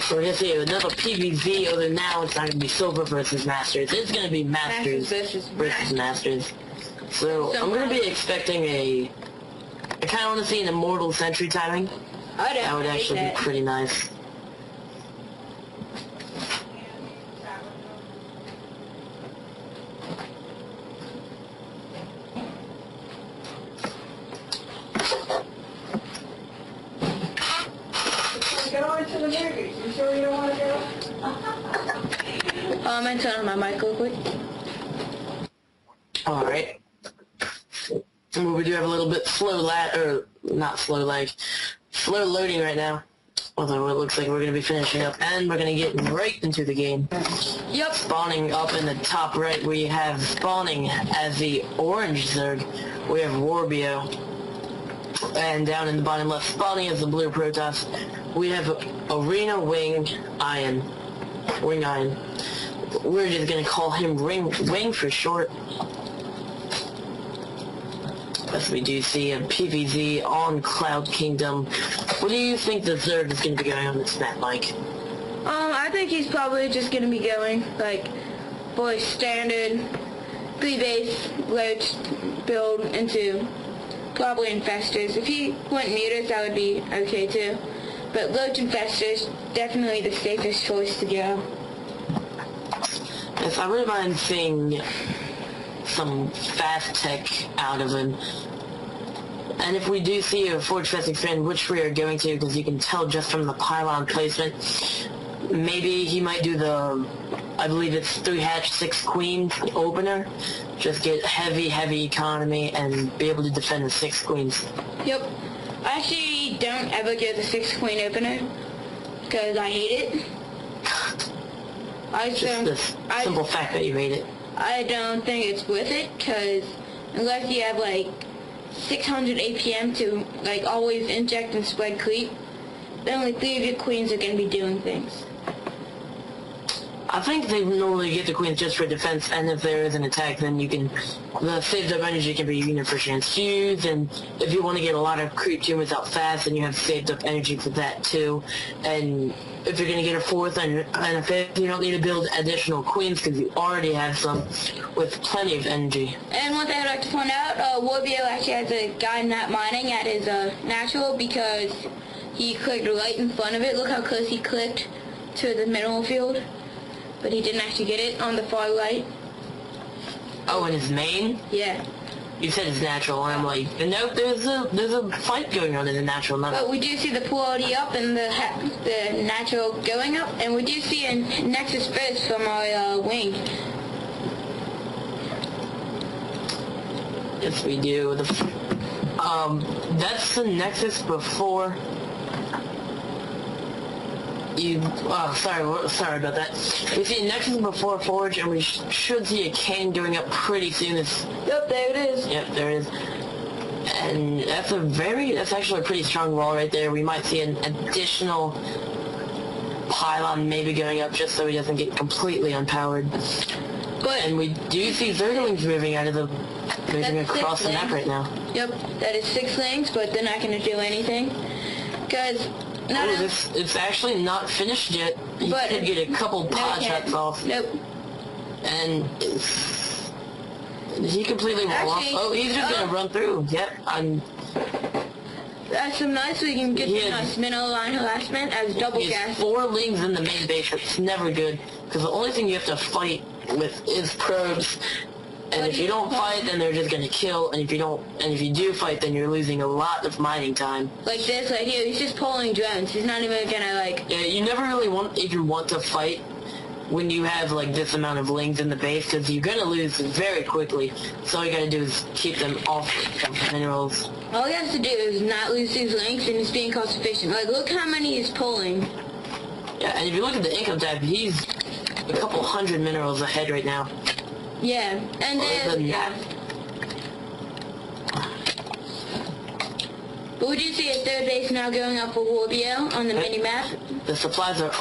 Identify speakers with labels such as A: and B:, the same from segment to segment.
A: So we're gonna see another PvZ, although now it's not gonna be Silver versus Masters. It's gonna be Masters versus Masters. So I'm gonna be expecting I kinda wanna see an Immortal Sentry timing. That would actually be pretty nice.
B: Get over to the movies. You sure you don't want to go?
C: I'm gonna turn on my mic real quick.
A: Alright. Well, we do have a little bit slow loading right now. Although it looks like we're going to be finishing up, and we're going to get right into the game.
C: Yep.
A: Spawning up in the top right, we have spawning as the orange Zerg. We have Warbio. And down in the bottom left, spawning as the blue Protoss, we have Arena wiNgiAN. wiNgiAN. We're just going to call him Wing for short. As we do see a PvZ on Cloud Kingdom. What do you think the Zerg is going to be going on this map, Mike?
C: I think he's probably just going to be going, like, for a standard 3-base roach build into probably Infestors. If he went Mutas, that would be okay too. But Roach Infestors, definitely the safest choice to go.
A: Yes, I wouldn't mind seeing some fast tech out of him. And if we do see a Forge Fest expand, which we are going to, because you can tell just from the pylon placement, maybe he might do the, I believe it's 3 hatch 6 queens opener. Just get heavy economy and be able to defend the 6 queens.
C: Yep. I actually don't ever get the 6 queen opener, because I hate it.
A: Just the simple fact that you hate it.
C: I don't think it's worth it, because unless you have like 600 APM to like always inject and spread creep, then only 3 of your queens are going to be doing things.
A: I think they normally get the queens just for defense, and if there is an attack, then you can, the saved up energy can be used for transfuse, and if you want to get a lot of creep tumors out fast, then you have saved up energy for that too. And if you're going to get a 4th and a 5th, you don't need to build additional queens because you already have some with plenty of energy.
C: And one thing I'd like to point out, warbio actually has a guy not mining at his natural because he clicked right in front of it. Look how close he clicked to the mineral field. But he didn't actually get it on the far right.
A: Oh, in his main?
C: Yeah.
A: You said it's natural, and I'm like, nope, there's a fight going on in the natural.
C: But we do see the pool already up and the natural going up, and we do see a Nexus first from our wing.
A: Yes, we do. That's the Nexus before you. Oh, sorry about that. We see Nexus before Forge, and we should see a cane going up pretty soon.
C: Yep, there it is.
A: Yep, there it is. And that's actually a pretty strong wall right there. We might see an additional pylon maybe going up just so he doesn't get completely unpowered. And we do see Zerglings moving across the map right now.
C: Yep, that is 6 links, but they're not going to do anything. Because
A: it's actually not finished yet. You could get a couple pod shots off.
C: Nope.
A: And he completely went off. Oh, he's just going to run through. Yep,
C: that's some nice, we can get some nice mineral line harassment as double gas.
A: 4 lings in the main base. It's never good, because the only thing you have to fight with is probes. And if you don't fight, then they're just gonna kill. And if you do fight, then you're losing a lot of mining time.
C: Like this right here, he's just pulling drones. He's not even gonna like.
A: Yeah, you never really want to fight when you have like this amount of lings in the base, because you're gonna lose very quickly. So all you gotta do is keep them off of minerals.
C: All he has to do is not lose these lings, and he's being cost efficient. Like, look how many he's pulling.
A: Yeah, and if you look at the income tab, he's a couple hundred minerals ahead right now.
C: Yeah, and then but we do see a 3rd base now going up for Warbio on the mini-map.
A: The supplies are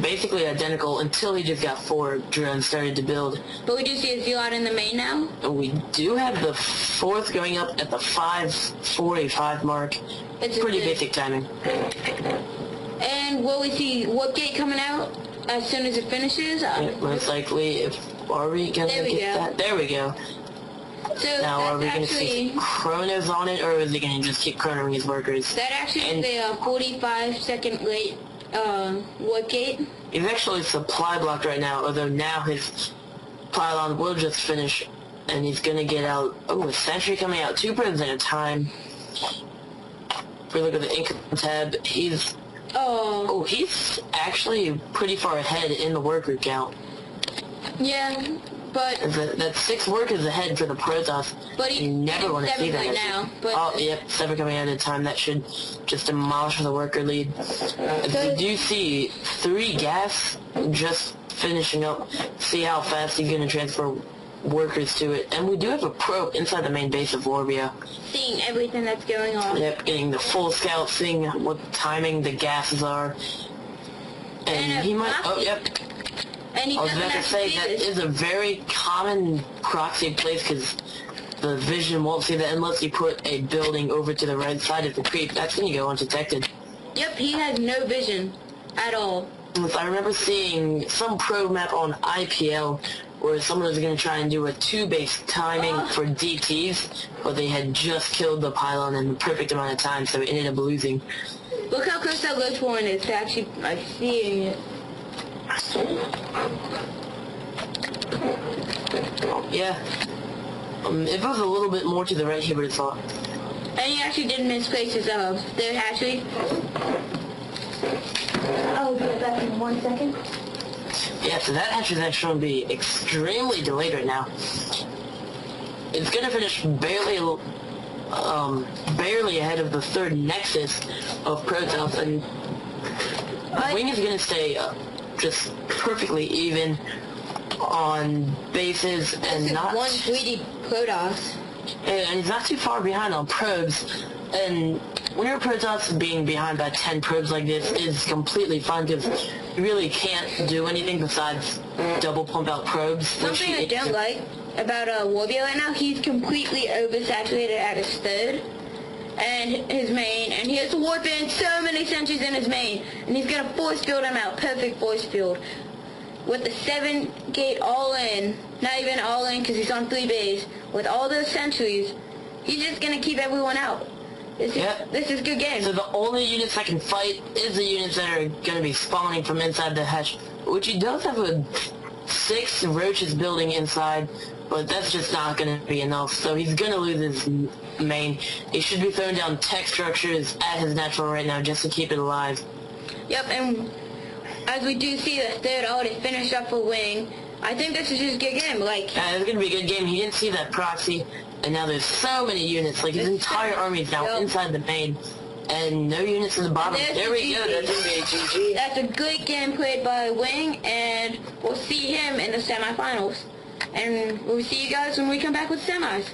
A: basically identical until he just got 4 drones started to build.
C: But we do see a Zealot in the main now.
A: And we do have the 4th going up at the 5:45 mark. It's pretty basic timing.
C: And will we see warp gate coming out as soon as it finishes?
A: Yeah, most likely. Are we gonna get that? There we go.
C: So
A: now, are we gonna see chronos on it, or is it gonna just keep chronoing his workers?
C: That actually is a 45-second late warp gate.
A: He's actually supply blocked right now, although now his pylon will just finish, and he's gonna get out. Oh, a sentry coming out, 2 probes at a time. If we look at the income tab, he's actually pretty far ahead in the worker count.
C: Yeah, but
A: that's 6 workers ahead for the Protoss.
C: But
A: you never want to see that.
C: Right now, but
A: oh, yep, 7 coming out at a time. That should just demolish the worker lead. As you do see 3 gas just finishing up. See how fast he's going to transfer workers to it. And we do have a probe inside the main base of Warbio.
C: Seeing everything that's going on.
A: Yep, getting the full scout, seeing what timing the gases are. And he might... Oh, yep.
C: And
A: I was about to say, that is a very common proxy place, because the vision won't see that unless you put a building over to the right side of the creep. That's going to go undetected.
C: Yep, he has no vision at all.
A: I remember seeing some probe map on IPL where someone was going to try and do a 2-base timing for DTs, but they had just killed the pylon in the perfect amount of time, so it ended up losing.
C: Look how close that low one is to actually seeing it.
A: Yeah. It was a little bit more to the right here, but it's not.
C: And he actually did misplace his third hatchery. I'll be back in 1 second.
A: Yeah, so that hatchery is actually going to be extremely delayed right now. It's going to finish barely ahead of the 3rd nexus of Protoss, and Wing is going to stay just perfectly even on bases and not...
C: one greedy Protoss.
A: And he's not too far behind on probes, and when your Protoss being behind by 10 probes like this is completely fine, because you really can't do anything besides double pump out probes.
C: Something I don't like about warbio right now, he's completely oversaturated at his 3rd and his main, and he has to warp in so many sentries in his main, and he's gonna force field him out, perfect force field. With the 7 gate all in, not even all in because he's on 3 bays, with all those sentries, he's just gonna keep everyone out. This is good game.
A: So the only units that can fight is the units that are going to be spawning from inside the hatch, which he does have a 6 roaches building inside, but that's just not going to be enough. So he's going to lose his main. He should be throwing down tech structures at his natural right now just to keep it alive.
C: Yep, and as we do see the 3rd already finished up for Wing, I think this is just a good game. Like,
A: it's going to be a good game. He didn't see that proxy. And now there's so many units, like his entire army is now inside the main, and no units in the bottom. There we go, that's going to be a GG.
C: That's a good game played by Wing, and we'll see him in the semifinals. And we'll see you guys when we come back with semis.